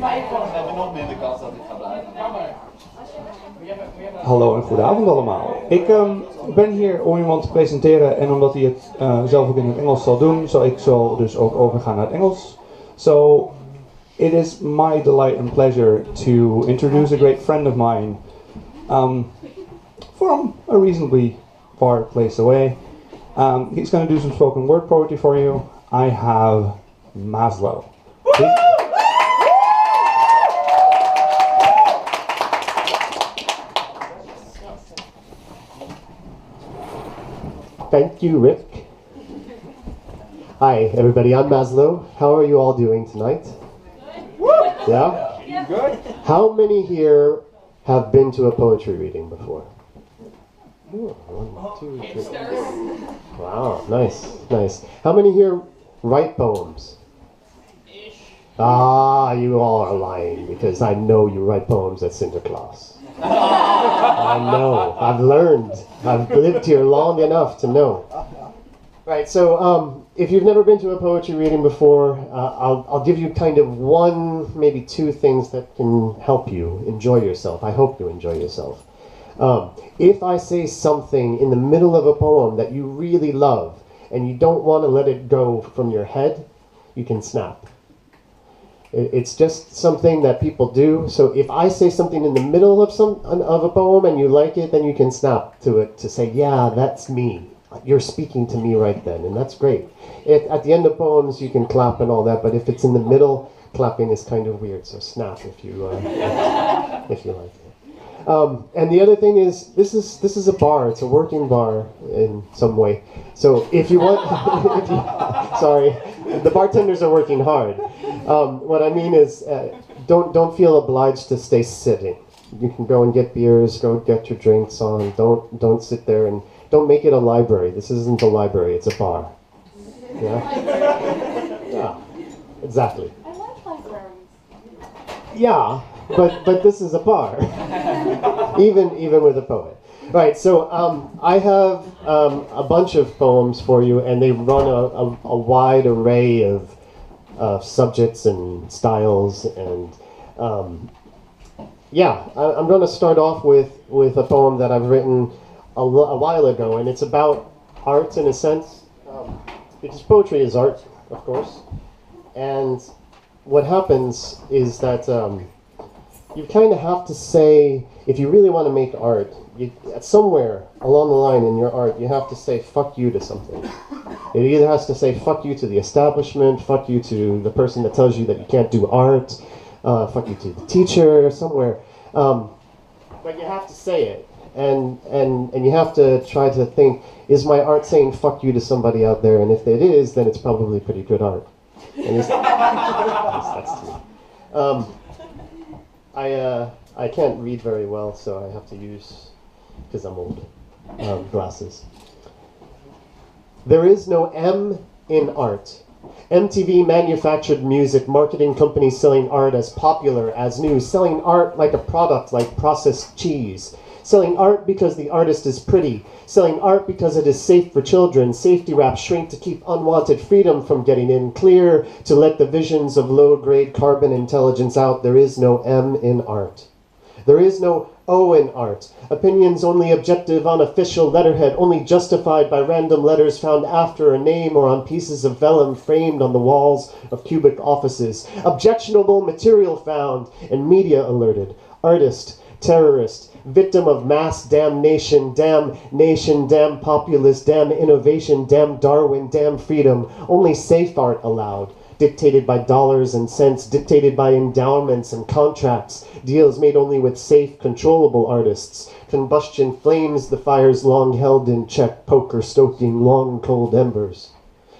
hebben nog minder kans dat ik ga blijven. Hallo en goedenavond allemaal. Ik ben hier om iemand te presenteren en omdat hij het zelf ook in het Engels zal doen, zal ik zo dus ook overgaan naar het Engels. So, it is my delight and pleasure to introduce a great friend of mine from a reasonably far place away. He's going to do some spoken word poetry for you. I have Maslow. Thank you, Rick. Hi, everybody. I'm Maslow. How are you all doing tonight? Yeah? Good. How many here have been to a poetry reading before? Ooh, 1, 2, 3. Wow, nice, nice. How many here write poems? Ah, you all are lying because I know you write poems at Sinterklaas. I know. I've learned. I've lived here long enough to know. Right, so if you've never been to a poetry reading before, I'll give you kind of one, maybe two things that can help you enjoy yourself. I hope you enjoy yourself. If I say something in the middle of a poem that you really love and you don't want to let it go from your head, you can snap. It's just something that people do. So if I say something in the middle of a poem and you like it, then you can snap to it to say, yeah, that's me. You're speaking to me right then, and that's great. At the end of poems, you can clap and all that, but if it's in the middle, clapping is kind of weird. So snap if you if you like it. And the other thing is, this is a bar. It's a working bar in some way. So if you want, sorry, the bartenders are working hard. What I mean is, don't feel obliged to stay sitting. You can go and get beers, go get your drinks on. Don't sit there and don't make it a library. This isn't a library. It's a bar. Yeah. Yeah. Exactly. I like libraries. Yeah, but this is a bar. even with a poet. Right, so I have a bunch of poems for you, and they run a wide array of subjects and styles, and I'm going to start off with a poem that I've written a while ago, and it's about art in a sense, because poetry is art, of course, and what happens is that you kind of have to say, if you really want to make art, somewhere along the line in your art, you have to say fuck you to something. It either has to say fuck you to the establishment, fuck you to the person that tells you that you can't do art, fuck you to the teacher, somewhere. But you have to say it, and you have to try to think, is my art saying fuck you to somebody out there? And if it is, then it's probably pretty good art. And that's true. I can't read very well, so I have to use, because I'm old, glasses. There is no M in art. MTV manufactured music, marketing companies selling art as popular, as new, selling art like a product, like processed cheese. Selling art because the artist is pretty. Selling art because it is safe for children. Safety wraps shrink to keep unwanted freedom from getting in. Clear to let the visions of low-grade carbon intelligence out. There is no M in art. There is no O in art. Opinions only objective on official letterhead, only justified by random letters found after a name or on pieces of vellum framed on the walls of cubic offices. Objectionable material found and media alerted. Artist, terrorist, victim of mass damnation, damn nation, damn populace, damn innovation, damn Darwin, damn freedom. Only safe art allowed. Dictated by dollars and cents, dictated by endowments and contracts, deals made only with safe, controllable artists. Combustion flames the fires long held in check, poker stoking long cold embers.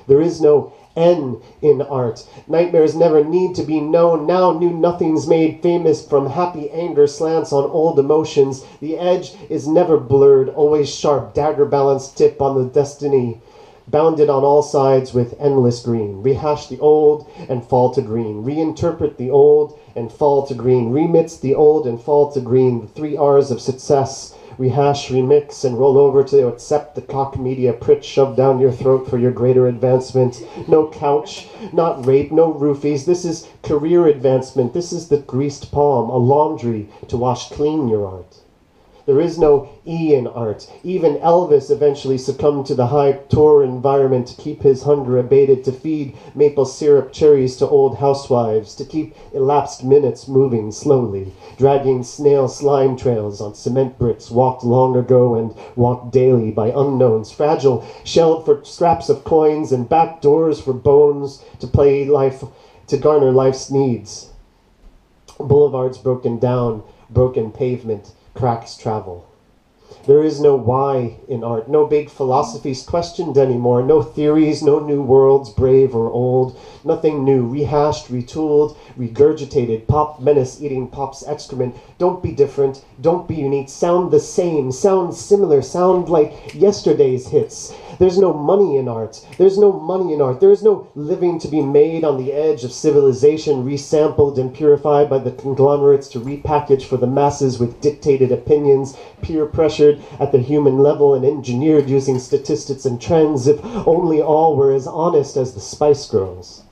There is no N in art. Nightmares never need to be known. Now new nothings made famous from happy anger slants on old emotions. The edge is never blurred, always sharp, dagger balanced tip on the destiny. Bounded on all sides with endless green. Rehash the old and fall to green. Reinterpret the old and fall to green. Remix the old and fall to green. The 3 R's of success. rehash, remix, and roll over to accept the cock media prit shoved down your throat for your greater advancement. No couch, not rape, no roofies. This is career advancement. This is the greased palm, a laundry to wash clean your art. There is no E in art. Even Elvis eventually succumbed to the high tour environment to keep his hunger abated, to feed maple syrup cherries to old housewives, to keep elapsed minutes moving slowly, dragging snail slime trails on cement bricks walked long ago and walked daily by unknowns, fragile, shelled for scraps of coins and back doors for bones to play life, to garner life's needs. Boulevards broken down, broken pavement, cracks travel. There is no why in art, no big philosophies questioned anymore, no theories, no new worlds, brave or old, nothing new, rehashed, retooled, regurgitated, pop menace eating pop's excrement. Don't be different, don't be unique, sound the same, sound similar, sound like yesterday's hits. There's no money in art, there's no money in art, there is no living to be made on the edge of civilization, resampled and purified by the conglomerates to repackage for the masses with dictated opinions, peer pressured at the human level and engineered using statistics and trends. If only all were as honest as the Spice Girls.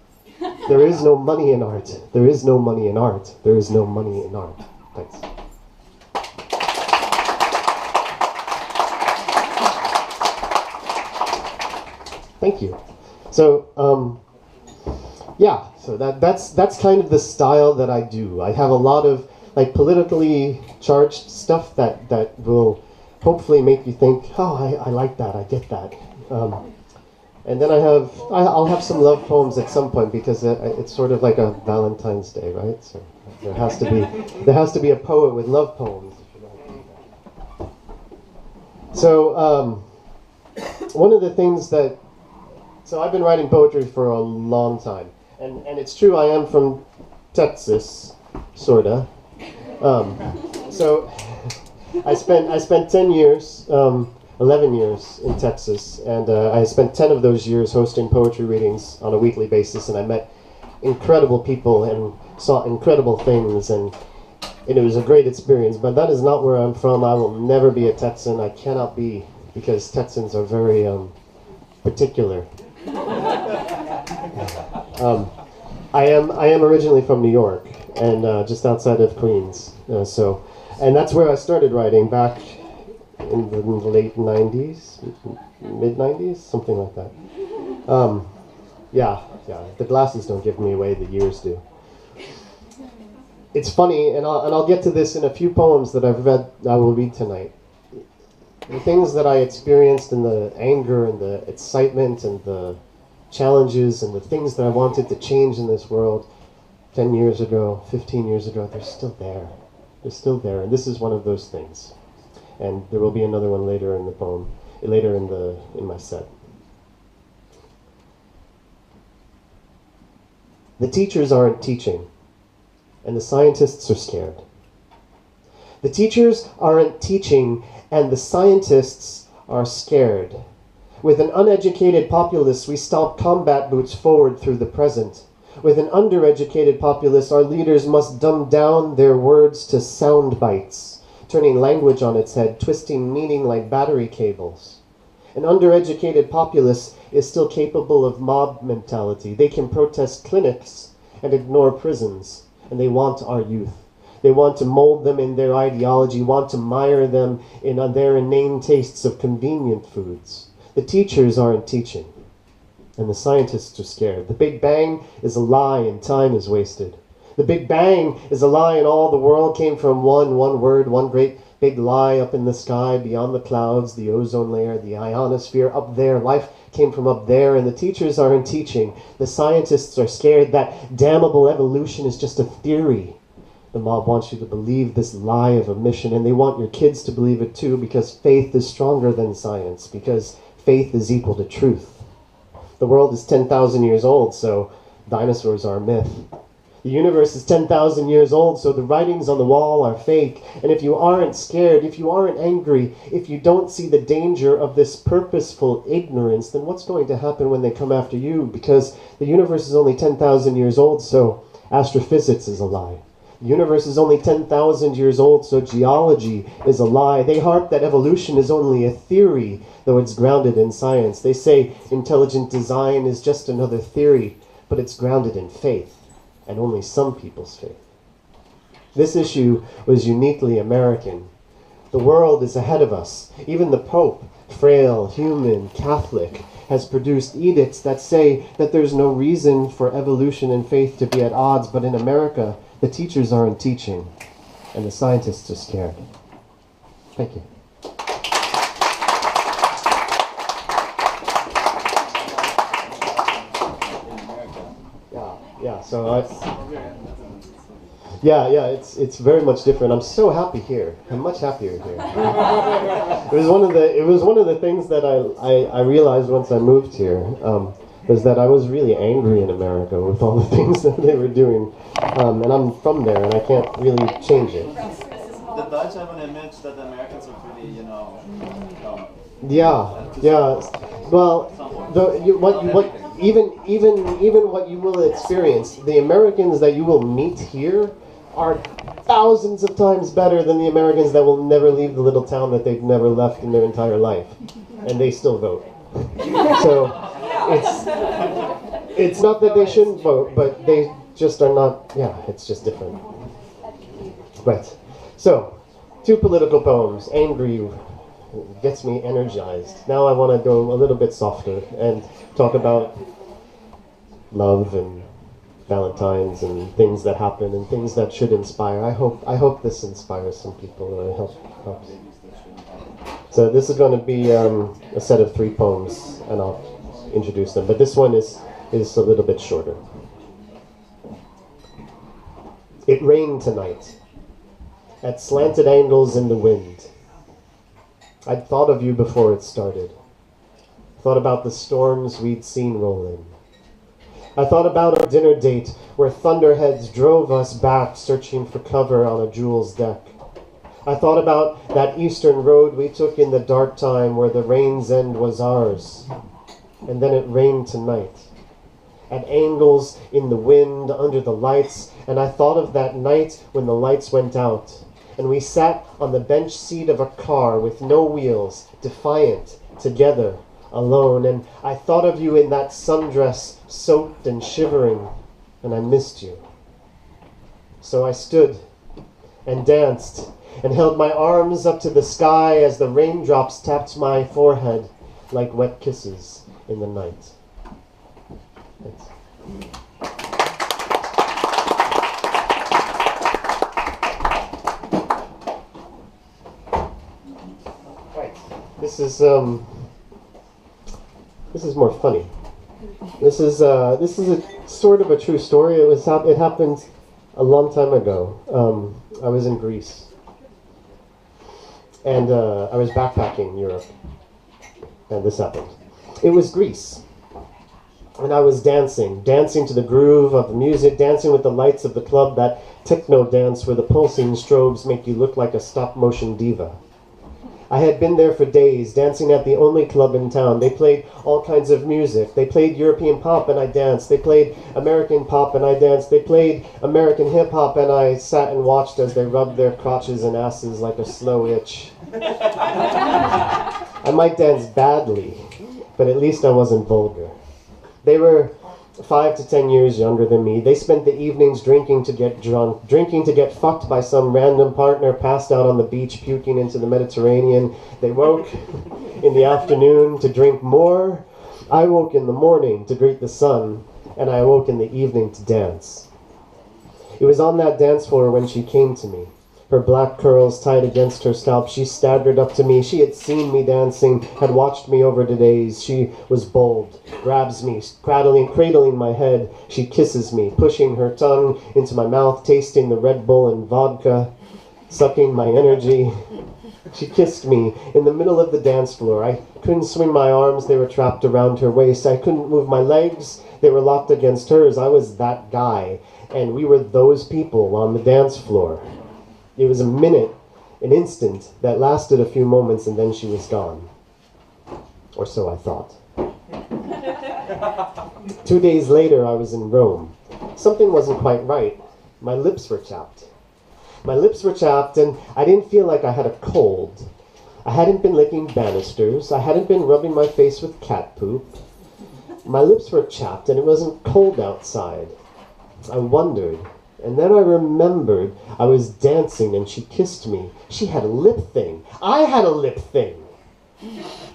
There is no money in art. There is no money in art. There is no money in art. Thanks. Thank you. So, yeah, so that's kind of the style that I do. I have a lot of like politically charged stuff that will hopefully make you think, oh, I like that, I get that. And then I'll have some love poems at some point because it's sort of like a Valentine's Day, right? So there has to be a poet with love poems. So one of the things so I've been writing poetry for a long time, and it's true I am from Texas, sorta. So I spent 10 years, 11 years in Texas, and I spent 10 of those years hosting poetry readings on a weekly basis, and I met incredible people and saw incredible things, and it was a great experience. But that is not where I'm from. I will never be a Texan. I cannot be, because Texans are very particular. I am originally from New York, and just outside of Queens. And that's where I started writing back in the late 90s, mid 90s, something like that. Yeah, the glasses don't give me away, the years do. It's funny, and I'll get to this in a few poems that I will read tonight. The things that I experienced, and the anger and the excitement and the challenges and the things that I wanted to change in this world 10 years ago, 15 years ago, they're still there. They're still there, and this is one of those things. And there will be another one later in the poem, later in my set. The teachers aren't teaching, and the scientists are scared. The teachers aren't teaching, and the scientists are scared. With an uneducated populace, we stomp combat boots forward through the present. With an undereducated populace, our leaders must dumb down their words to sound bites, turning language on its head, twisting meaning like battery cables. An undereducated populace is still capable of mob mentality. They can protest clinics and ignore prisons, and they want our youth. They want to mold them in their ideology, want to mire them in their inane tastes of convenient foods. The teachers aren't teaching, and the scientists are scared. The Big Bang is a lie and time is wasted. The Big Bang is a lie and all the world came from one word, one great big lie up in the sky, beyond the clouds, the ozone layer, the ionosphere, up there. Life came from up there, and the teachers aren't teaching. The scientists are scared that damnable evolution is just a theory. The mob wants you to believe this lie of a mission, and they want your kids to believe it too, because faith is stronger than science, because faith is equal to truth. The world is 10,000 years old, so dinosaurs are a myth. The universe is 10,000 years old, so the writings on the wall are fake. And if you aren't scared, if you aren't angry, if you don't see the danger of this purposeful ignorance, then what's going to happen when they come after you? Because the universe is only 10,000 years old, so astrophysics is a lie. The universe is only 10,000 years old, so geology is a lie. They harp that evolution is only a theory, though it's grounded in science. They say intelligent design is just another theory, but it's grounded in faith, and only some people's faith. This issue was uniquely American. The world is ahead of us. Even the Pope, frail, human, Catholic, has produced edicts that say that there's no reason for evolution and faith to be at odds, but in America, the teachers aren't teaching, and the scientists are scared. Thank you. Yeah, so it's very much different. I'm so happy here. I'm much happier here. It was one of the things that I realized once I moved here, was that I was really angry in America with all the things that they were doing. And I'm from there, and I can't really change it. The Dutch have an image that the Americans are pretty, Yeah. Well, even what you will experience, the Americans that you will meet here are thousands of times better than the Americans that will never leave the little town that they've never left in their entire life, and they still vote. So it's not that they shouldn't vote, but they just are not. Yeah, it's just different. Right. So, 2 political poems. Angry gets me energized. Now I want to go a little bit softer and talk about love and Valentines and things that happen and things that should inspire. I hope this inspires some people or helps. So this is going to be a set of 3 poems, and I'll introduce them. But this one is a little bit shorter. It rained tonight, at slanted angles in the wind. I'd thought of you before it started. Thought about the storms we'd seen roll in. I thought about our dinner date where thunderheads drove us back searching for cover on a Jules deck. I thought about that eastern road we took in the dark time where the rain's end was ours. And then it rained tonight. At angles in the wind under the lights, and I thought of that night when the lights went out, and we sat on the bench seat of a car with no wheels, defiant, together, alone, and I thought of you in that sundress, soaked and shivering, and I missed you. So I stood and danced and held my arms up to the sky as the raindrops tapped my forehead like wet kisses in the night. Thanks. Right. This is more funny. This is a sort of a true story. It happened a long time ago. I was in Greece, and I was backpacking in Europe, and this happened. It was Greece, and I was dancing to the groove of the music, dancing with the lights of the club, that techno dance where the pulsing strobes make you look like a stop-motion diva. I had been there for days, dancing at the only club in town. They played all kinds of music. They played European pop and I danced. They played American pop and I danced. They played American hip-hop and I sat and watched as they rubbed their crotches and asses like a slow itch. I might dance badly, but at least I wasn't vulgar. They were 5 to 10 years younger than me. They spent the evenings drinking to get drunk, drinking to get fucked by some random partner passed out on the beach puking into the Mediterranean. They woke in the afternoon to drink more. I woke in the morning to greet the sun, and I awoke in the evening to dance. It was on that dance floor when she came to me. Her black curls tied against her scalp, she staggered up to me. She had seen me dancing, had watched me over the days. She was bold, grabs me, cradling my head. She kisses me, pushing her tongue into my mouth, tasting the Red Bull and vodka, sucking my energy. She kissed me in the middle of the dance floor. I couldn't swing my arms, they were trapped around her waist. I couldn't move my legs, they were locked against hers. I was that guy, and we were those people on the dance floor. It was a minute, an instant, that lasted a few moments, and then she was gone. Or so I thought. 2 days later, I was in Rome. Something wasn't quite right. My lips were chapped. My lips were chapped, and I didn't feel like I had a cold. I hadn't been licking banisters. I hadn't been rubbing my face with cat poop. My lips were chapped, and it wasn't cold outside. I wondered, and then I remembered I was dancing, and she kissed me. She had a lip thing. I had a lip thing.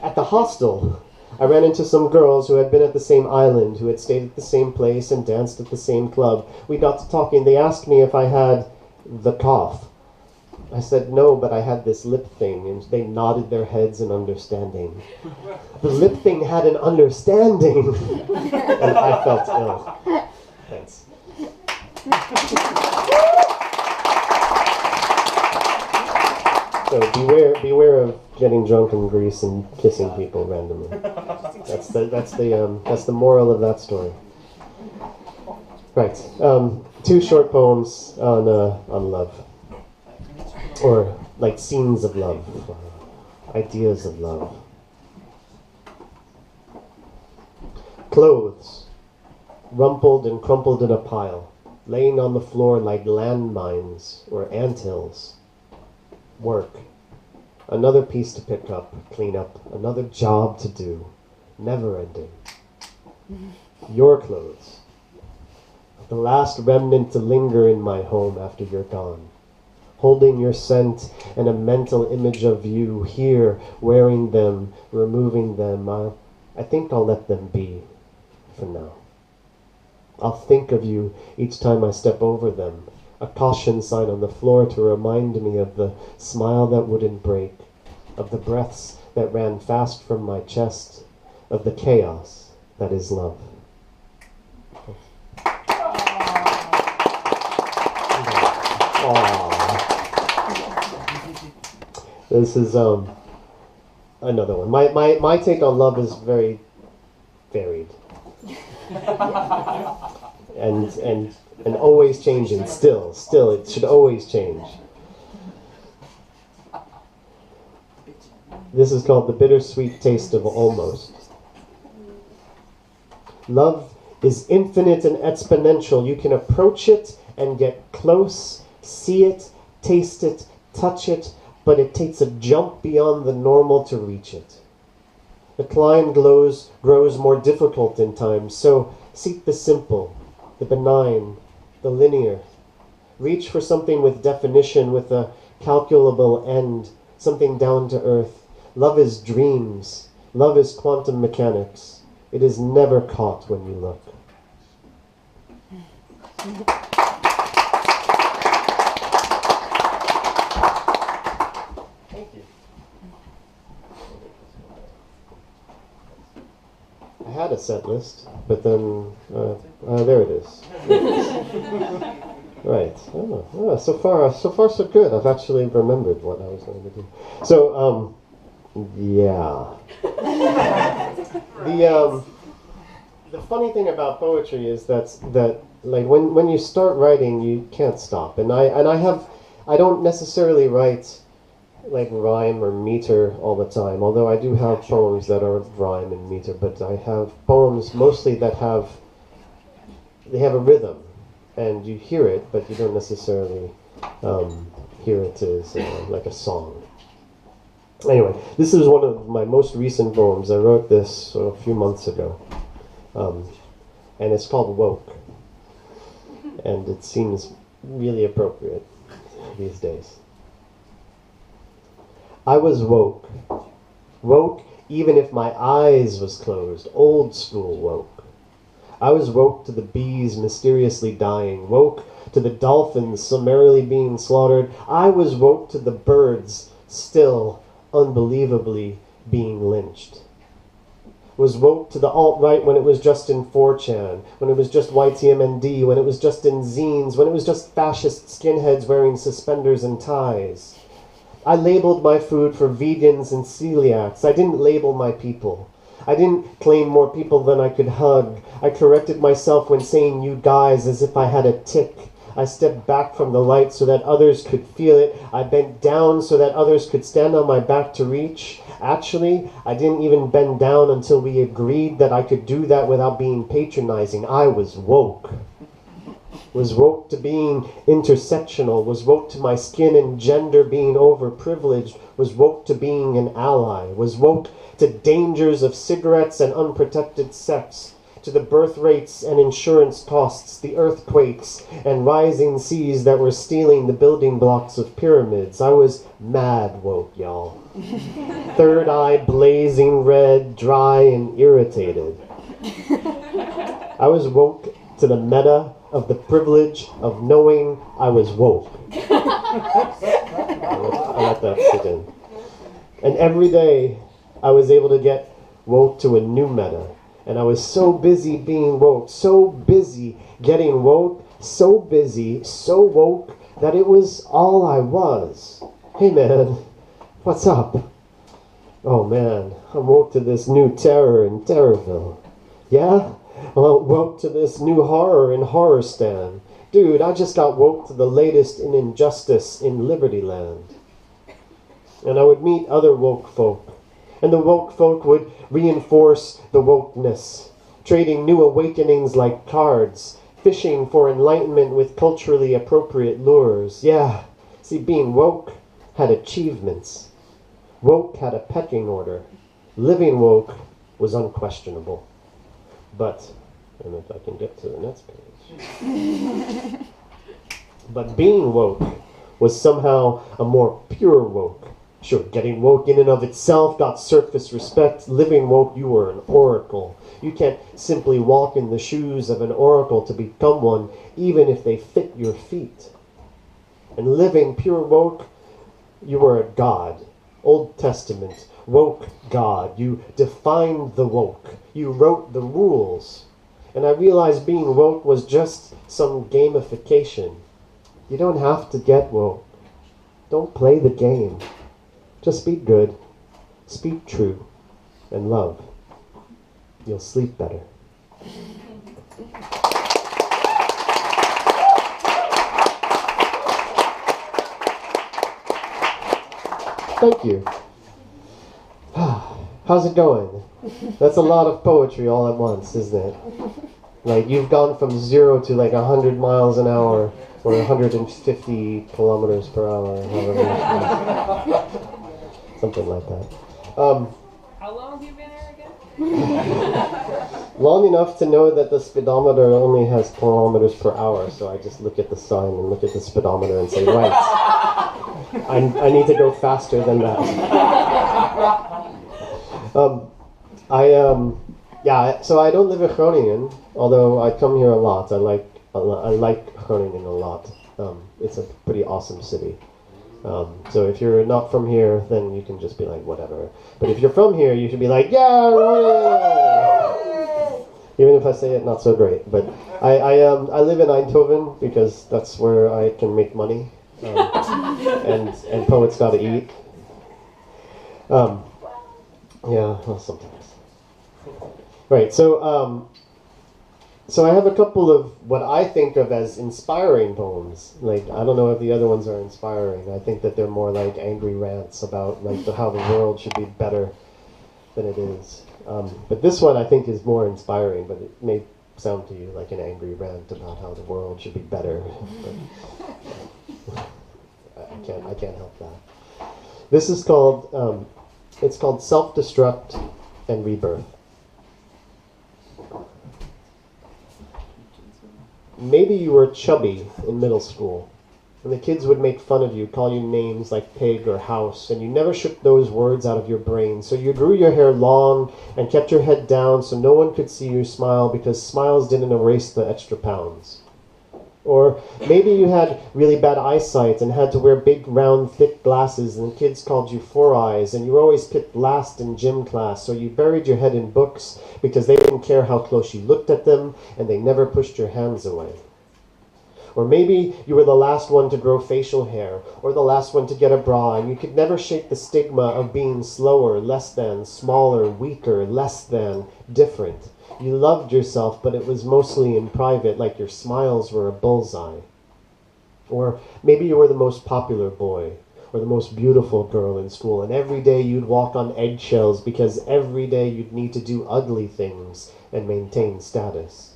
At the hostel, I ran into some girls who had been at the same island, who had stayed at the same place and danced at the same club. We got to talking. They asked me if I had the cough. I said no, but I had this lip thing, and they nodded their heads in understanding. The lip thing had an understanding, and I felt ill. Thanks. So beware of getting drunk in Greece and kissing people randomly. That's the moral of that story. Right. 2 short poems on love, or like scenes of love, ideas of love. Clothes, rumpled and crumpled in a pile, laying on the floor like landmines or anthills. Work. Another piece to pick up, clean up, another job to do. Never ending. Your clothes. The last remnant to linger in my home after you're gone. Holding your scent and a mental image of you here, wearing them, removing them. I think I'll let them be for now. I'll think of you each time I step over them. A caution sign on the floor to remind me of the smile that wouldn't break, of the breaths that ran fast from my chest, of the chaos that is love. This is another one. My take on love is very varied. And always changing, still, it should always change. This is called The Bittersweet Taste of Almost. Love is infinite and exponential. You can approach it and get close, see it, taste it, touch it, but it takes a jump beyond the normal to reach it. The climb grows more difficult in time, so seek the simple, the benign, the linear. Reach for something with definition, with a calculable end, something down to earth. Love is dreams. Love is quantum mechanics. It is never caught when you look. Thank you. I had a set list, but then there it is. Right. So far so good. I've actually remembered what I was going to do. So, yeah. The funny thing about poetry is that like when you start writing, you can't stop. And I don't necessarily write like rhyme or meter all the time, although I do have poems that are rhyme and meter, but I have poems mostly that have a rhythm, and you hear it, but you don't necessarily hear it as like a song. Anyway, this is one of my most recent poems. I wrote this a few months ago, and it's called Woke, and it seems really appropriate these days. I was woke even if my eyes was closed, old school woke. I was woke to the bees mysteriously dying, woke to the dolphins summarily being slaughtered. I was woke to the birds still unbelievably being lynched. Was woke to the alt-right when it was just in 4chan, when it was just YTMND, when it was just in zines, when it was just fascist skinheads wearing suspenders and ties. I labeled my food for vegans and celiacs. I didn't label my people. I didn't claim more people than I could hug. I corrected myself when saying you guys as if I had a tic. I stepped back from the light so that others could feel it. I bent down so that others could stand on my back to reach. Actually, I didn't even bend down until we agreed that I could do that without being patronizing. I was woke. was woke to being intersectional, was woke to my skin and gender being overprivileged, was woke to being an ally, was woke to dangers of cigarettes and unprotected sex, to the birth rates and insurance costs, the earthquakes and rising seas that were stealing the building blocks of pyramids. I was mad woke, y'all. Third eye blazing red, dry and irritated. I was woke to the meta of the privilege of knowing I was woke. I let that sit in. And every day I was able to get woke to a new meta. And I was so busy being woke, so busy getting woke, so busy, so woke, that it was all I was. Hey man, what's up? Oh man, I'm woke to this new terror in Terrorville. Yeah? Well, woke to this new horror in Horrorstan. Dude, I just got woke to the latest in injustice in Liberty Land. And I would meet other woke folk. And the woke folk would reinforce the wokeness, trading new awakenings like cards, fishing for enlightenment with culturally appropriate lures. Yeah, see, being woke had achievements. Woke had a pecking order. Living woke was unquestionable. But, and if I can get to the next page. But being woke was somehow a more pure woke. Sure, getting woke in and of itself got surface respect. Living woke, you were an oracle. You can't simply walk in the shoes of an oracle to become one, even if they fit your feet. And living pure woke, you were a god. Old Testament, woke God. You defined the woke. You wrote the rules. And I realized being woke was just some gamification. You don't have to get woke. Don't play the game. Just be good, speak true, and love. You'll sleep better. Thank you. How's it going? That's a lot of poetry all at once, isn't it? Like, you've gone from 0 to like 100 miles an hour, or 150 kilometers per hour, however. Something like that. How long have you been here again? Long enough to know that the speedometer only has kilometers per hour, so I just look at the sign and look at the speedometer and say, right, I need to go faster than that. So I don't live in Groningen, although I come here a lot. I like Groningen a lot. It's a pretty awesome city. So if you're not from here, then you can just be like, whatever. But if you're from here, you should be like, yeah, Groningen! Even if I say it not so great. But I live in Eindhoven because that's where I can make money. And poets gotta eat. Yeah, well, sometimes. Right, so I have a couple of what I think of as inspiring poems. Like, I don't know if the other ones are inspiring. I think that they're more like angry rants about like how the world should be better than it is. But this one I think is more inspiring, but it may sound to you like an angry rant about how the world should be better. But I can't help that. This is called it's called Self-Destruct and Rebirth. Maybe you were chubby in middle school, and the kids would make fun of you, call you names like pig or house, and you never shook those words out of your brain. So you grew your hair long and kept your head down so no one could see you smile because smiles didn't erase the extra pounds. Or maybe you had really bad eyesight and had to wear big, round, thick glasses, and the kids called you Four Eyes, and you were always picked last in gym class, so you buried your head in books because they didn't care how close you looked at them, and they never pushed your hands away. Or maybe you were the last one to grow facial hair, or the last one to get a bra, and you could never shake the stigma of being slower, less than, smaller, weaker, less than, different. You loved yourself, but it was mostly in private, like your smiles were a bullseye. Or maybe you were the most popular boy, or the most beautiful girl in school, and every day you'd walk on eggshells because every day you'd need to do ugly things and maintain status.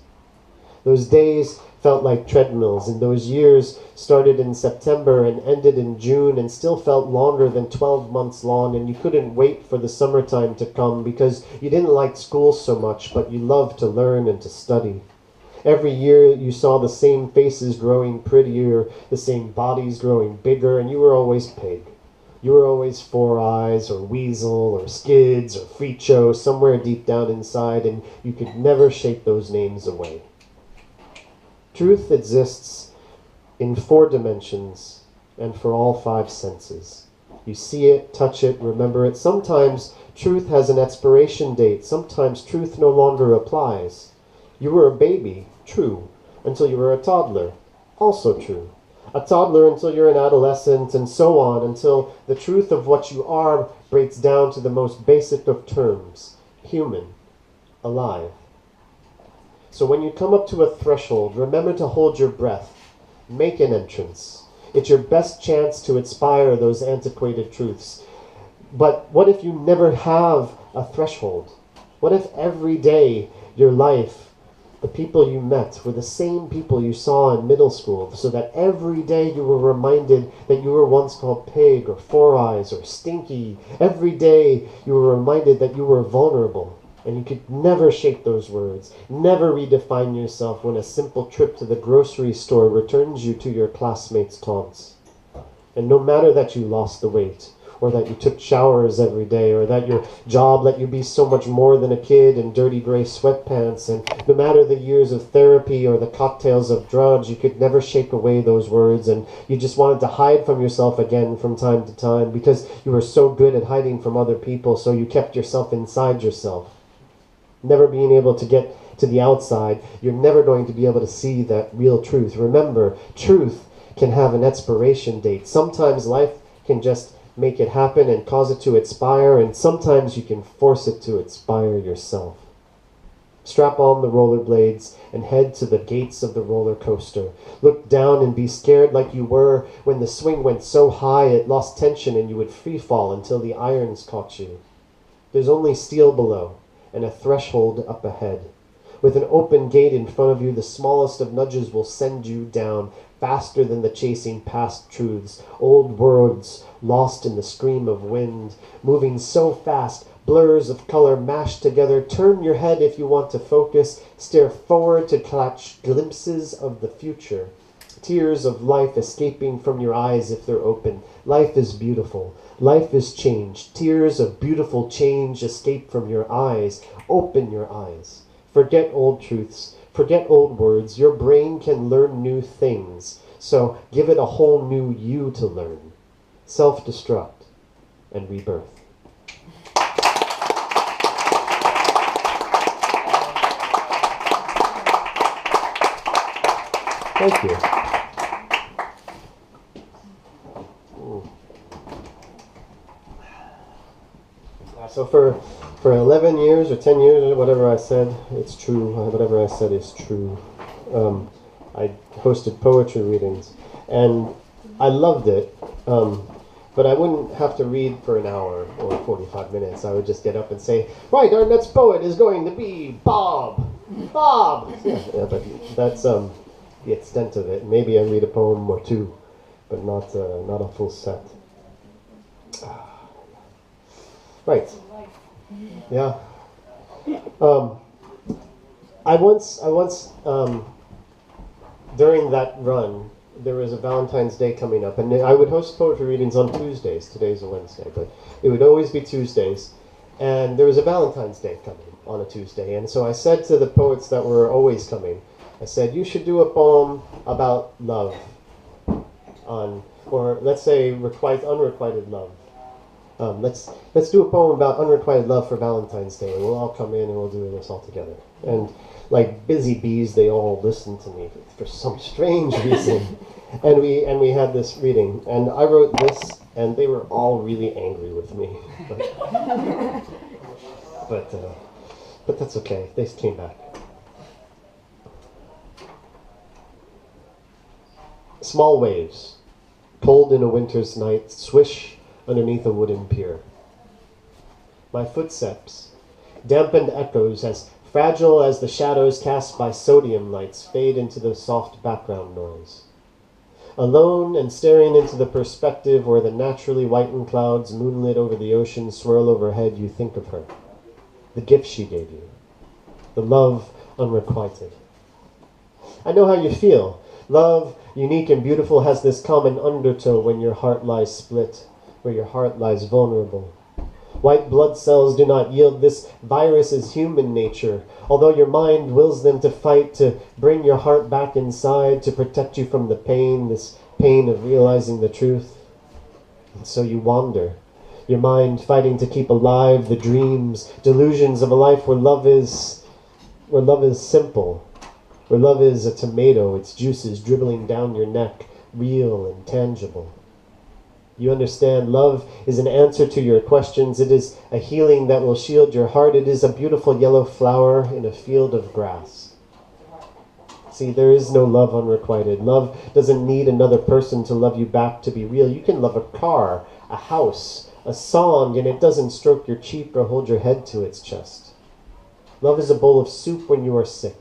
Those days felt like treadmills, and those years started in September and ended in June and still felt longer than 12 months long, and you couldn't wait for the summertime to come because you didn't like school so much, but you loved to learn and to study. Every year you saw the same faces growing prettier, the same bodies growing bigger, and you were always pig. You were always Four Eyes or Weasel or Skids or Freacho somewhere deep down inside, and you could never shake those names away. Truth exists in 4 dimensions and for all 5 senses. You see it, touch it, remember it. Sometimes truth has an expiration date. Sometimes truth no longer applies. You were a baby, true, until you were a toddler, also true. A toddler until you're an adolescent, and so on, until the truth of what you are breaks down to the most basic of terms, human, alive. So when you come up to a threshold, remember to hold your breath. Make an entrance. It's your best chance to inspire those antiquated truths. But what if you never have a threshold? What if every day your life, the people you met were the same people you saw in middle school, so that every day you were reminded that you were once called pig or Four Eyes or stinky. Every day you were reminded that you were vulnerable. And you could never shake those words, never redefine yourself when a simple trip to the grocery store returns you to your classmates' taunts. And no matter that you lost the weight, or that you took showers every day, or that your job let you be so much more than a kid in dirty gray sweatpants, and no matter the years of therapy or the cocktails of drugs, you could never shake away those words, and you just wanted to hide from yourself again from time to time because you were so good at hiding from other people, so you kept yourself inside yourself. Never being able to get to the outside, you're never going to be able to see that real truth. Remember, truth can have an expiration date. Sometimes life can just make it happen and cause it to expire, and sometimes you can force it to expire yourself. Strap on the rollerblades and head to the gates of the roller coaster. Look down and be scared like you were when the swing went so high it lost tension and you would free fall until the irons caught you. There's only steel below and a threshold up ahead. With an open gate in front of you, the smallest of nudges will send you down faster than the chasing past truths, old words lost in the scream of wind, moving so fast, blurs of color mashed together. Turn your head if you want to focus, stare forward to catch glimpses of the future. Tears of life escaping from your eyes if they're open. Life is beautiful. Life is change. Tears of beautiful change escape from your eyes. Open your eyes. Forget old truths. Forget old words. Your brain can learn new things. So give it a whole new you to learn. Self-destruct and rebirth. Thank you. So for 11 years or 10 years or whatever I said, it's true. Whatever I said is true. I hosted poetry readings, and I loved it. But I wouldn't have to read for an hour or 45 minutes. I would just get up and say, right, our next poet is going to be Bob. Bob! Yeah, but that's the extent of it. Maybe I read a poem or two, but not a full set. Right. Yeah. I once during that run, there was a Valentine's Day coming up, and I would host poetry readings on Tuesdays. Today's a Wednesday, but it would always be Tuesdays. And there was a Valentine's Day coming on a Tuesday, and so I said to the poets that were always coming, I said, you should do a poem about love, or let's say unrequited love. Let's do a poem about unrequited love for Valentine's Day, and we'll all come in and we'll do this all together. And like busy bees, they all listened to me for some strange reason. and we had this reading, and I wrote this, and they were all really angry with me. But that's okay. They came back. Small waves, cold in a winter's night, swish underneath a wooden pier. My footsteps, dampened echoes as fragile as the shadows cast by sodium lights fade into the soft background noise. Alone and staring into the perspective where the naturally whitened clouds moonlit over the ocean swirl overhead, you think of her, the gift she gave you, the love unrequited. I know how you feel. Love, unique and beautiful, has this common undertow when your heart lies split, where your heart lies vulnerable. White blood cells do not yield. This virus is human nature, although your mind wills them to fight, to bring your heart back inside, to protect you from the pain, this pain of realizing the truth. And so you wander, your mind fighting to keep alive the dreams, delusions of a life where love is simple, where love is a tomato, its juices dribbling down your neck, real and tangible. You understand, love is an answer to your questions. It is a healing that will shield your heart. It is a beautiful yellow flower in a field of grass. See, there is no love unrequited. Love doesn't need another person to love you back to be real. You can love a car, a house, a song, and it doesn't stroke your cheek or hold your head to its chest. Love is a bowl of soup when you are sick.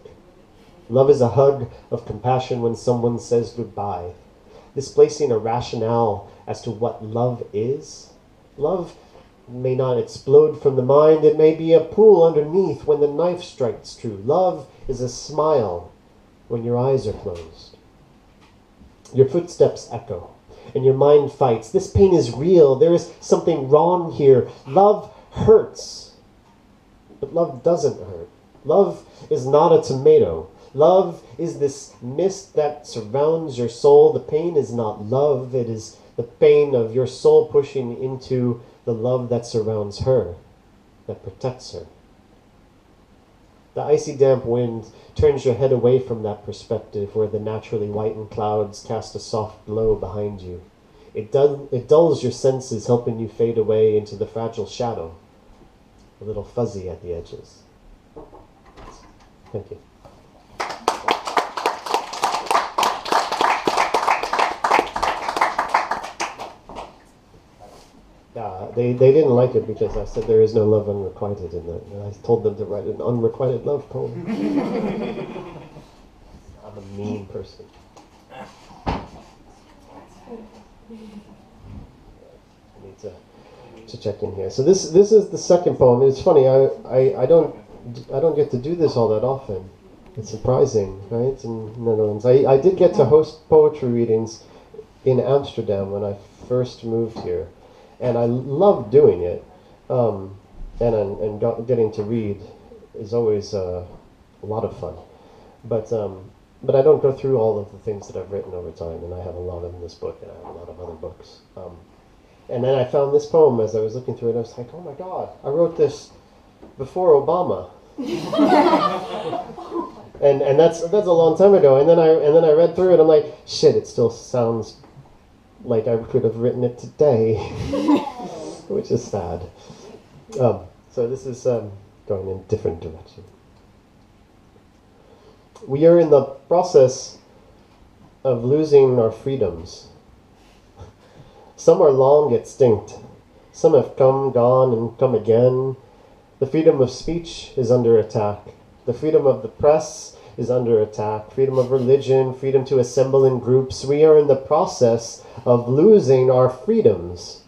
Love is a hug of compassion when someone says goodbye. Displacing a rationale as to what love is. Love may not explode from the mind. It may be a pool underneath when the knife strikes true. Love is a smile when your eyes are closed. Your footsteps echo and your mind fights. This pain is real. There is something wrong here. Love hurts, but love doesn't hurt. Love is not a tomato. Love is this mist that surrounds your soul. The pain is not love. It is the pain of your soul pushing into the love that surrounds her, that protects her. The icy damp wind turns your head away from that perspective where the naturally whitened clouds cast a soft glow behind you. It dulls your senses, helping you fade away into the fragile shadow, a little fuzzy at the edges. Thank you. They didn't like it because I said there is no love unrequited in that. And I told them to write an unrequited love poem. I'm a mean person. I need to check in here. So this is the second poem. It's funny. I don't get to do this all that often. It's surprising, right? In the Netherlands, I did get to host poetry readings in Amsterdam when I first moved here. And I love doing it, getting to read is always a lot of fun. But I don't go through all of the things that I've written over time, and I have a lot in this book, and I have a lot of other books. And then I found this poem as I was looking through it. I was like, oh my God, I wrote this before Obama, and that's a long time ago. And then I read through it. I'm like, shit, it still sounds like I could have written it today, which is sad. So this is going in a different direction. We are in the process of losing our freedoms. Some are long extinct. Some have come, gone, and come again. The freedom of speech is under attack. The freedom of the press is under attack. Freedom of religion, freedom to assemble in groups. We are in the process of losing our freedoms.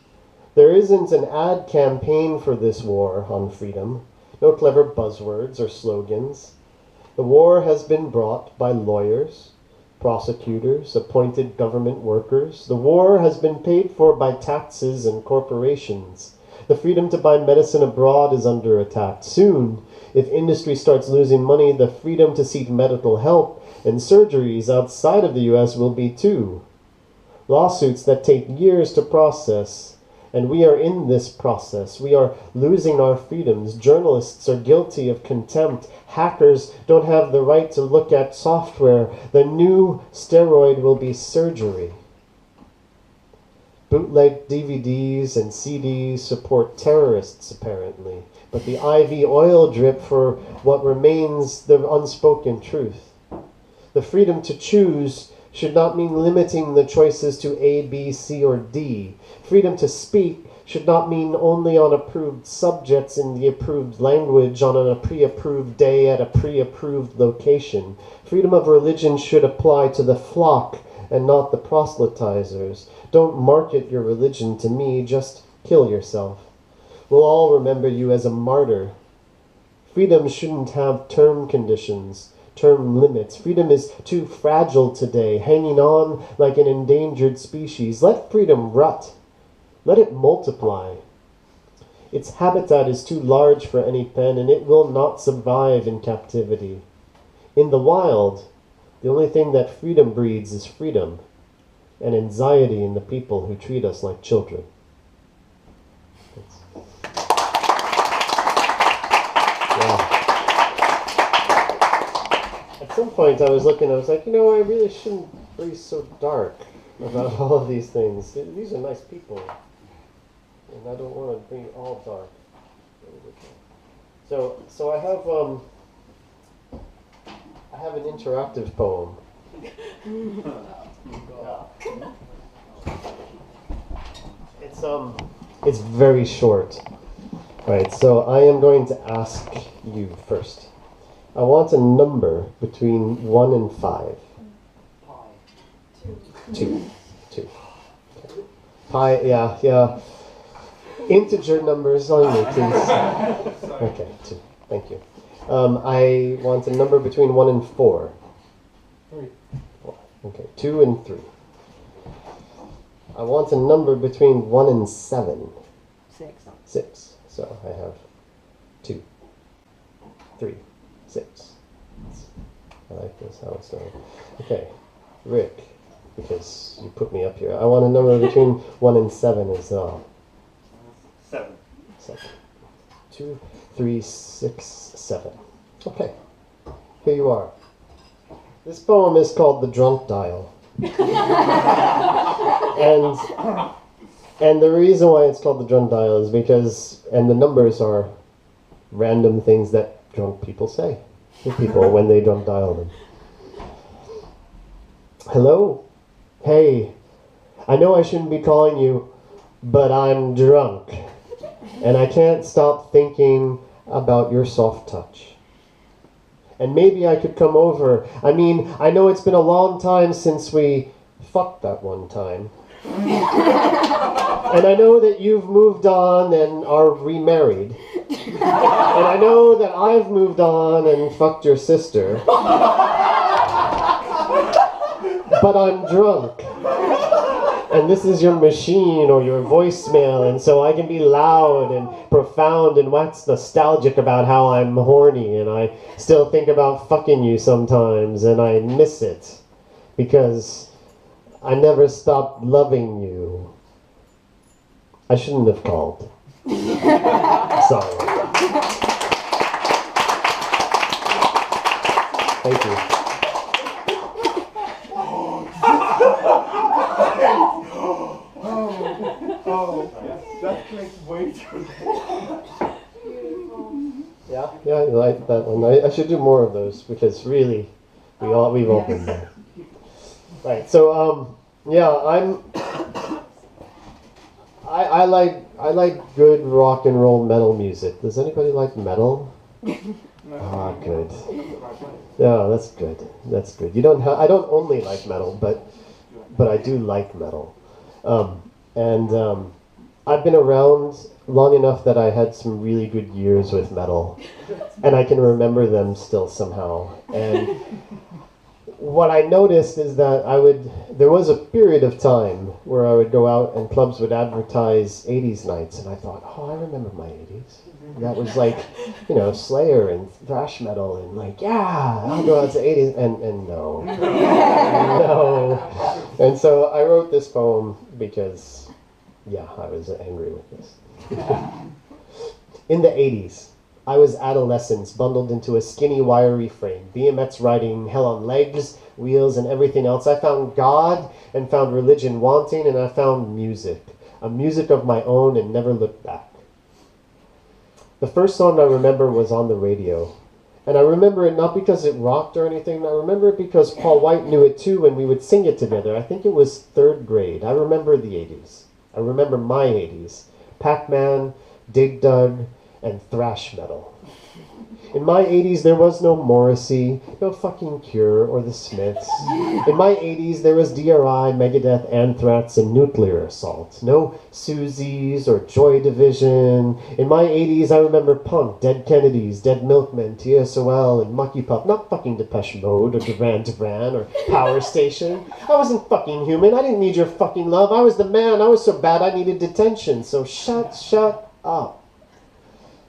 There isn't an ad campaign for this war on freedom. No clever buzzwords or slogans. The war has been brought by lawyers, prosecutors, appointed government workers. The war has been paid for by taxes and corporations. The freedom to buy medicine abroad is under attack. Soon, if industry starts losing money, the freedom to seek medical help and surgeries outside of the U.S. will be too. Lawsuits that take years to process, and we are in this process. We are losing our freedoms. Journalists are guilty of contempt. Hackers don't have the right to look at software. The new steroid will be surgery. Bootleg DVDs and CDs support terrorists, apparently, but the IV oil drip for what remains the unspoken truth. The freedom to choose should not mean limiting the choices to A, B, C, or D. Freedom to speak should not mean only on approved subjects in the approved language on a pre-approved day at a pre-approved location. Freedom of religion should apply to the flock and not the proselytizers. Don't market your religion to me, just kill yourself. We'll all remember you as a martyr. Freedom shouldn't have term conditions, term limits. Freedom is too fragile today, hanging on like an endangered species. Let freedom rut. Let it multiply. Its habitat is too large for any pen, and it will not survive in captivity. In the wild, the only thing that freedom breeds is freedom, and anxiety in the people who treat us like children. At some point I was like, I really shouldn't be so dark about all of these things. These are nice people, and I don't want to be all dark. So I have an interactive poem. It's very short. Right, so I am going to ask you first. I want a number between 1 and 5. Two. Pi, yeah. Integer numbers only, please. Okay, 2. Thank you. I want a number between 1 and 4. 3. 4. Okay, 2 and 3. I want a number between 1 and 7. 6. So I have 2, 3, 6. I like this, how it's done. Okay, Rick, because you put me up here. I want a number between 1 and 7 as well. 7. 2, 3, 6, 7. Okay, here you are. This poem is called The Drunk Dial. And the reason why it's called The Drunk Dial is because, and the numbers are random things that drunk people say to people when they drunk dial them. Hello? Hey, I know I shouldn't be calling you, but I'm drunk. And I can't stop thinking about your soft touch. And maybe I could come over. I mean, I know it's been a long time since we fucked that one time. And I know that you've moved on and are remarried. And I know that I've moved on and fucked your sister. But I'm drunk. And this is your machine or your voicemail, and so I can be loud and profound and wax nostalgic about how I'm horny, and I still think about fucking you sometimes, and I miss it. Because I never stopped loving you. I shouldn't have called. Sorry. Thank you. That clicked way too Yeah, you like that one. I should do more of those because really, we've all been there. Right. So I like good rock and roll metal music. Does anybody like metal? Ah, good. Yeah, that's good. That's good. I don't only like metal, but I do like metal. I've been around long enough that I had some really good years with metal, and I can remember them still somehow. And what I noticed is that there was a period of time where I would go out and clubs would advertise 80s nights, and I thought, oh, I remember my 80s. That was like, Slayer and thrash metal, and like, yeah, I'll go out to 80s, and no. No. And so I wrote this poem because, I was angry with this. In the 80s, I was adolescence bundled into a skinny, wiry frame, BMX riding, hell on legs, wheels, and everything else. I found God and found religion wanting, and I found music, a music of my own, and never looked back. The first song I remember was on the radio, and I remember it not because it rocked or anything. I remember it because Paul White knew it too, and we would sing it together. I think it was 3rd grade. I remember the 80s. I remember my 80s. Pac-Man, Dig Dug, and thrash metal. In my 80s, there was no Morrissey, no fucking Cure or the Smiths. In my 80s, there was DRI, Megadeth, Anthrax, and Nuclear Assault. No Suzies or Joy Division. In my 80s, I remember punk, Dead Kennedys, Dead Milkmen, TSOL, and Mucky Pup. Not fucking Depeche Mode or Duran Duran or Power Station. I wasn't fucking human. I didn't need your fucking love. I was the man. I was so bad I needed detention. So shut up.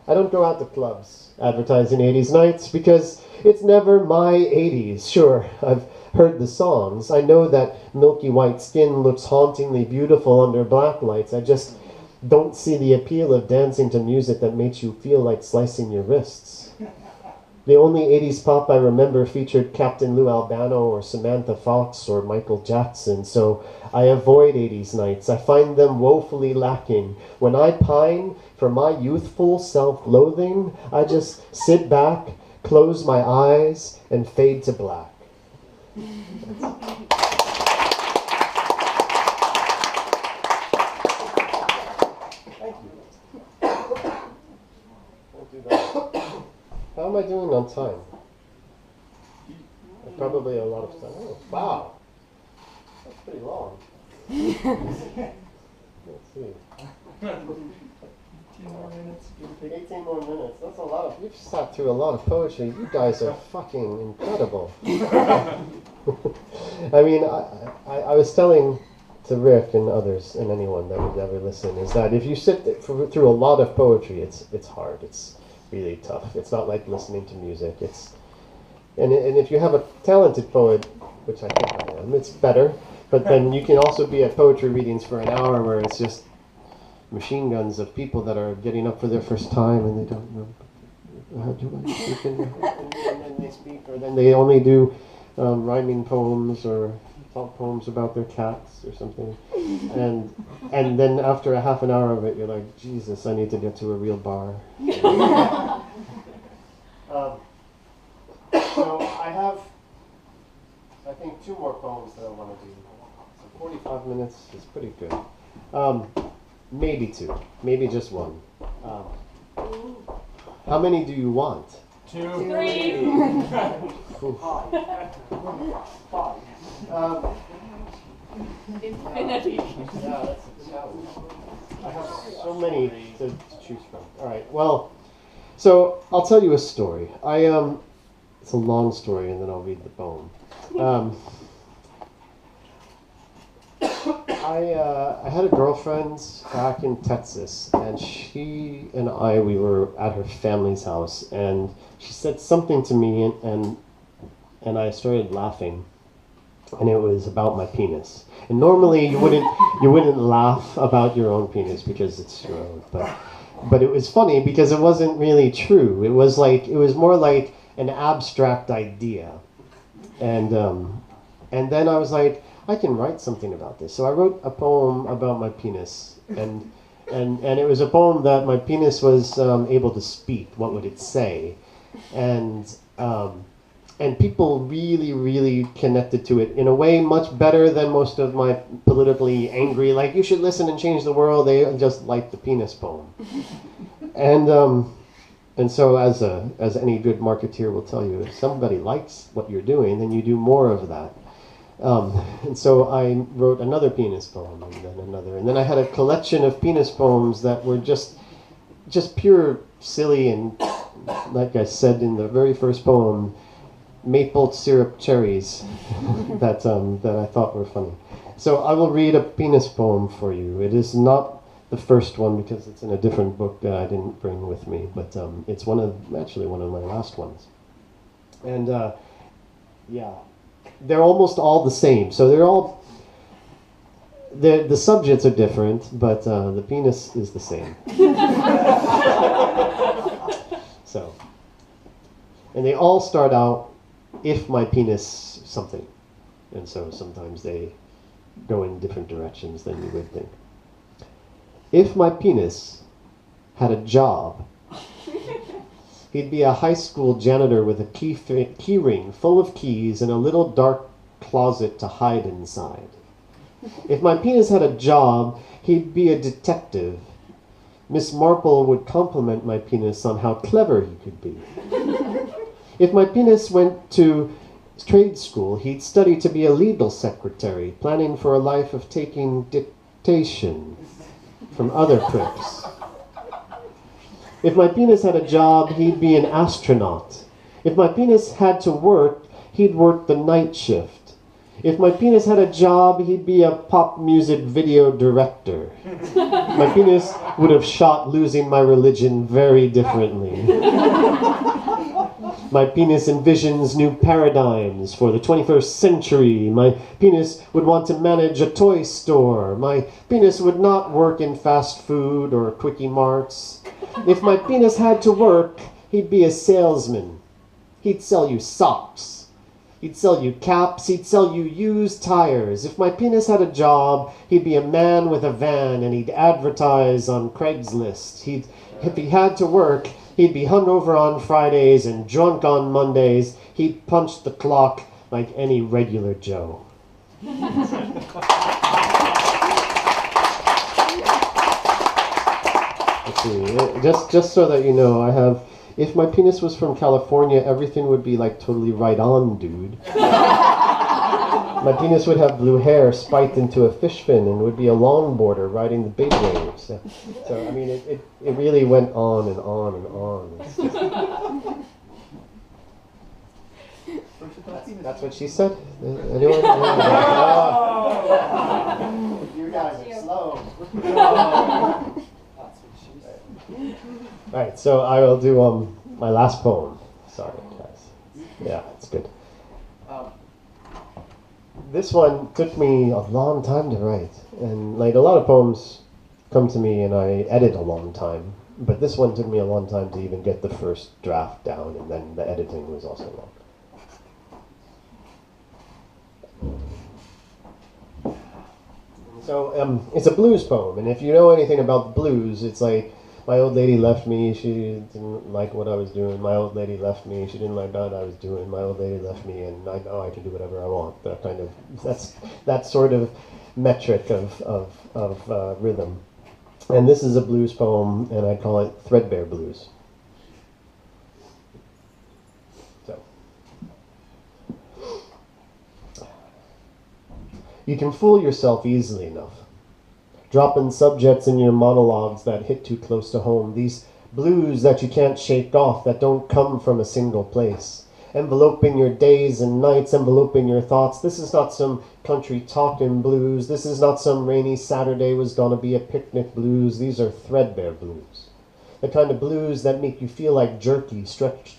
I don't go out to clubs advertising 80s nights because it's never my 80s. Sure, I've heard the songs. I know that milky white skin looks hauntingly beautiful under black lights. I just don't see the appeal of dancing to music that makes you feel like slicing your wrists. The only 80s pop I remember featured Captain Lou Albano or Samantha Fox or Michael Jackson, so I avoid 80s nights. I find them woefully lacking. When I pine for my youthful self-loathing, I just sit back, close my eyes, and fade to black. How am I doing on time? Probably a lot of time. Oh, wow. That's pretty long. Let's see. 18 more minutes. 18 more minutes. That's a lot of... You've sat through a lot of poetry. You guys are fucking incredible. I mean, I was telling to Rick and others and anyone that would ever listen is that if you sit through a lot of poetry, it's hard. It's really tough. It's not like listening to music. And if you have a talented poet, which I think I am, it's better. But then you can also be at poetry readings for an hour where it's just machine guns of people that are getting up for their first time and they don't know how do I speak, and then they speak, or then they only do rhyming poems or thought poems about their cats or something. And then after a half an hour of it, you're like, Jesus, I need to get to a real bar. So I have, I think, 2 more poems that I want to do. So 45 minutes is pretty good. Maybe 2, maybe just 1. How many do you want? 2. 3. Infinity. Yeah, that's a challenge. I have so many to choose from. All right, well, so I'll tell you a story. It's a long story, and then I'll read the poem. I had a girlfriend back in Texas, and she and we were at her family's house, and she said something to me, and I started laughing, and it was about my penis. And normally you wouldn't laugh about your own penis because it's your own, but it was funny because it wasn't really true. It was more like an abstract idea, and then I was like, I can write something about this. So I wrote a poem about my penis, and it was a poem that my penis was able to speak. What would it say? And people really, really connected to it in a way much better than most of my politically angry, like, you should listen and change the world. They just liked the penis poem. And so as any good marketeer will tell you, if somebody likes what you're doing, then you do more of that. And so I wrote another penis poem, and then another. And then I had a collection of penis poems that were just pure silly, and like I said in the very first poem, maple syrup cherries that I thought were funny. So I will read a penis poem for you. It is not the first one because it's in a different book that I didn't bring with me, but it's actually one of my last ones. And yeah, they're almost all the same. So the subjects are different, but the penis is the same. So, and they all start out, if my penis something. And so sometimes they go in different directions than you would think. If my penis had a job, he'd be a high school janitor with a key ring full of keys and a little dark closet to hide inside. If my penis had a job, he'd be a detective Miss Marple would compliment my penis on how clever he could be. If my penis went to trade school, he'd study to be a legal secretary, planning for a life of taking dictation from other pricks. If my penis had a job, he'd be an astronaut. If my penis had to work, he'd work the night shift. If my penis had a job, he'd be a pop music video director. My penis would have shot Losing My Religion very differently. My penis envisions new paradigms for the 21st century. My penis would want to manage a toy store. My penis would not work in fast food or quickie marts. If my penis had to work, he'd be a salesman. He'd sell you socks. He'd sell you caps. He'd sell you used tires. If my penis had a job, he'd be a man with a van and he'd advertise on Craigslist. If he had to work, he'd be hungover on Fridays and drunk on Mondays. He'd punch the clock like any regular Joe. Let's see. Just so that you know, I have. If my penis was from California, everything would be like totally right on, dude. My penis would have blue hair spiked into a fish fin and would be a longboarder riding the big waves. So I mean, it really went on and on and on. It's just, that's what she said? Anyone? You guys are slow. Right, so I will do my last poem. Sorry, guys. Yeah, it's good. This one took me a long time to write, and like a lot of poems come to me and I edit a long time, but this one took me a long time to even get the first draft down, and then the editing was also long. So it's a blues poem, and if you know anything about blues, it's like, my old lady left me, she didn't like what I was doing. My old lady left me, she didn't like what I was doing. My old lady left me, and I know I can do whatever I want. That kind of, that sort of metric of rhythm. And this is a blues poem, and I call it Threadbare Blues. So, you can fool yourself easily enough. Dropping subjects in your monologues that hit too close to home. These blues that you can't shake off, that don't come from a single place. Enveloping your days and nights, enveloping your thoughts. This is not some country talking blues. This is not some rainy Saturday was gonna be a picnic blues. These are threadbare blues. The kind of blues that make you feel like jerky stretched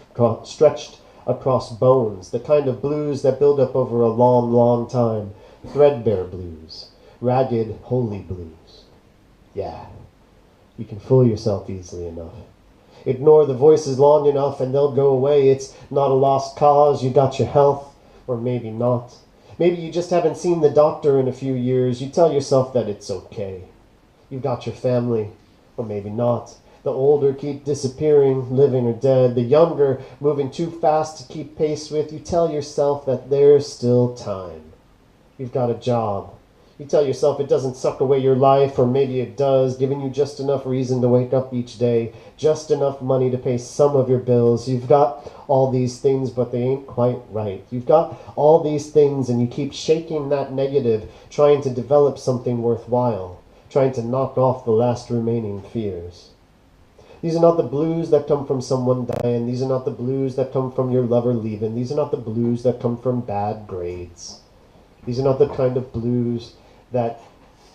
across bones. The kind of blues that build up over a long, long time. Threadbare blues. Ragged, holy blues. Yeah, you can fool yourself easily enough. Ignore the voices long enough and they'll go away. It's not a lost cause. You got your health, or maybe not. Maybe you just haven't seen the doctor in a few years. You tell yourself that it's okay. You've got your family, or maybe not. The older keep disappearing, living or dead. The younger moving too fast to keep pace with. You tell yourself that there's still time. You've got a job. You tell yourself it doesn't suck away your life, or maybe it does, giving you just enough reason to wake up each day, just enough money to pay some of your bills. You've got all these things, but they ain't quite right. You've got all these things, and you keep shaking that negative, trying to develop something worthwhile, trying to knock off the last remaining fears. These are not the blues that come from someone dying. These are not the blues that come from your lover leaving. These are not the blues that come from bad grades. These are not the kind of blues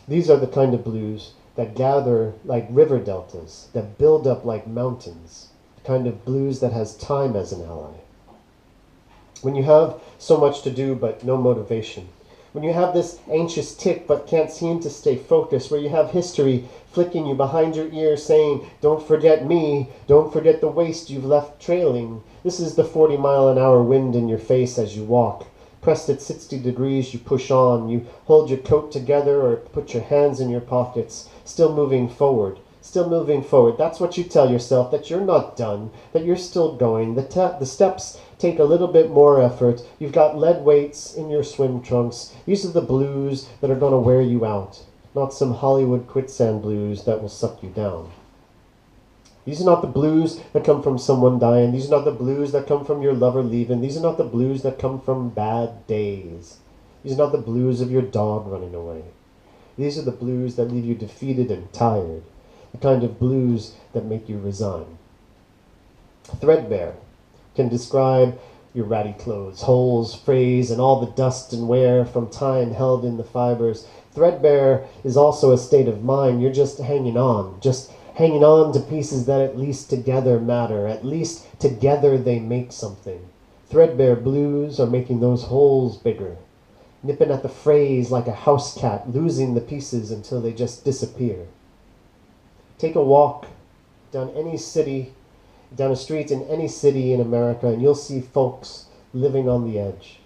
these are the kind of blues that gather like river deltas, that build up like mountains, the kind of blues that has time as an ally. When you have so much to do but no motivation, when you have this anxious tick but can't seem to stay focused, where you have history flicking you behind your ear saying, don't forget me, don't forget the waste you've left trailing. This is the 40-mile-an-hour wind in your face as you walk. Pressed at 60 degrees, you push on. You hold your coat together or put your hands in your pockets, still moving forward. Still moving forward. That's what you tell yourself, that you're not done, that you're still going. The steps take a little bit more effort. You've got lead weights in your swim trunks. These are the blues that are going to wear you out, not some Hollywood quicksand blues that will suck you down. These are not the blues that come from someone dying. These are not the blues that come from your lover leaving. These are not the blues that come from bad days. These are not the blues of your dog running away. These are the blues that leave you defeated and tired. The kind of blues that make you resign. Threadbare can describe your ratty clothes, holes, frays, and all the dust and wear from time held in the fibers. Threadbare is also a state of mind. You're just hanging on to pieces that at least together matter. At least together they make something. Threadbare blues are making those holes bigger, nipping at the frays like a house cat, losing the pieces until they just disappear. Take a walk down any city, down a street in any city in America, and you'll see folks living on the edge.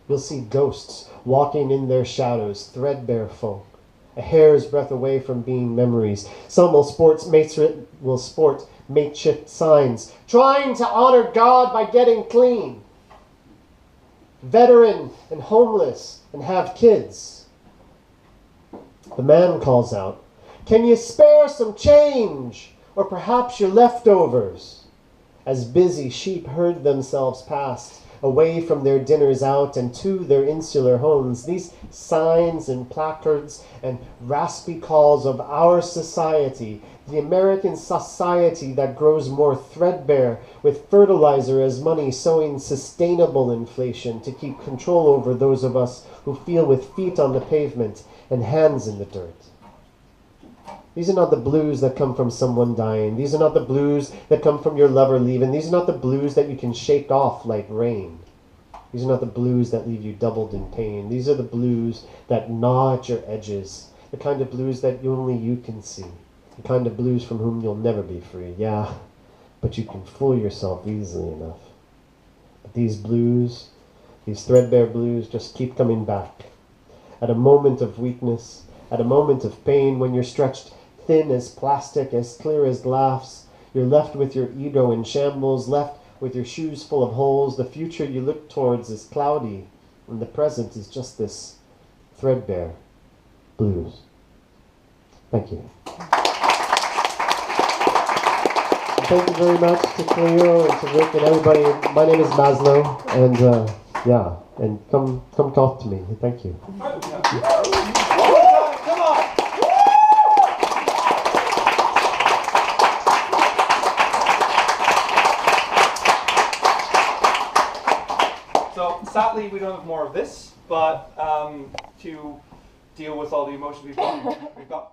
You'll see ghosts walking in their shadows, threadbare folk, a hair's breadth away from being memories. Some will sport makeshift signs, trying to honor God by getting clean. Veteran and homeless and have kids. The man calls out, "Can you spare some change, or perhaps your leftovers?" As busy sheep herd themselves past, away from their dinners out and to their insular homes, these signs and placards and raspy calls of our society, the American society that grows more threadbare with fertilizer as money, sowing sustainable inflation to keep control over those of us who feel with feet on the pavement and hands in the dirt. These are not the blues that come from someone dying. These are not the blues that come from your lover leaving. These are not the blues that you can shake off like rain. These are not the blues that leave you doubled in pain. These are the blues that gnaw at your edges. The kind of blues that only you can see. The kind of blues from whom you'll never be free. Yeah, but you can fool yourself easily enough. But these blues, these threadbare blues, just keep coming back. At a moment of weakness, at a moment of pain, when you're stretched thin as plastic, as clear as glass, you're left with your ego in shambles, left with your shoes full of holes. The future you look towards is cloudy, and the present is just this threadbare blues. Thank you. Thank you very much to Cleo and to Rick and everybody. My name is Maslow, and and come talk to me. Thank you. So sadly, we don't have more of this, but to deal with all the emotions we've got